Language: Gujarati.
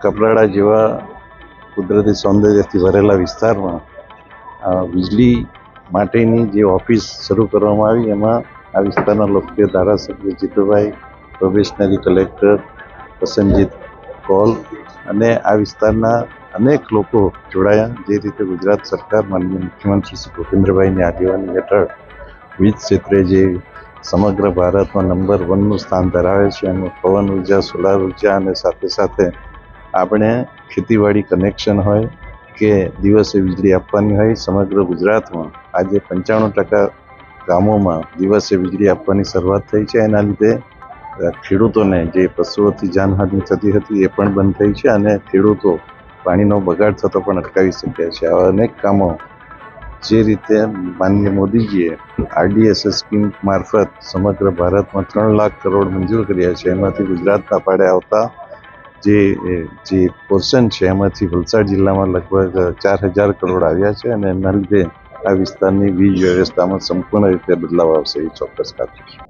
કપરાડા જેવા કુદરતી સૌંદર્યથી ભરેલા વિસ્તારમાં વીજળી માટેની જે ઓફિસ શરૂ કરવામાં આવી, એમાં આ વિસ્તારના લોકપ્રિય ધારાસભ્ય જીતુભાઈ, પ્રોબેશનરી કલેક્ટર પ્રસન્નજીત કૌલ અને આ વિસ્તારના અનેક લોકો જોડાયા. જે રીતે ગુજરાત સરકાર માનનીય મુખ્યમંત્રી શ્રી ભૂપેન્દ્રભાઈની આગેવાની હેઠળ વિવિધ ક્ષેત્રે જે સમગ્ર ભારતમાં નંબર 1નું સ્થાન ધરાવે છે, એમાં પવન ઉર્જા, સોલાર ઉર્જા અને સાથે સાથે આપણે ખેતીવાડી કનેક્શન હોય કે દિવસે વીજળી આપવાની હોય, સમગ્ર ગુજરાતમાં આજે 95% ગામોમાં દિવસે વીજળી આપવાની શરૂઆત થઈ છે. એના લીધે ખેડૂતોને જે પશુઓથી જાનહાનિ થતી હતી એ પણ બંધ થઈ છે અને ખેડૂતો પાણીનો બગાડ થતો પણ અટકાવી શક્યા છે. આવા અનેક કામો જે રીતે માનનીય મોદીજીએ RDSS સ્કીમ મારફત સમગ્ર ભારતમાં 3 લાખ કરોડ મંજૂર કર્યા છે, એમાંથી ગુજરાતના પાડે આવતા જે પોર્શન છે એમાંથી વલસાડ જિલ્લામાં લગભગ 4000 કરોડ આવ્યા છે અને એના લીધે આ વિસ્તારની વીજ વ્યવસ્થામાં સંપૂર્ણ રીતે બદલાવ આવશે એ ચોક્કસ ખાતરી છે.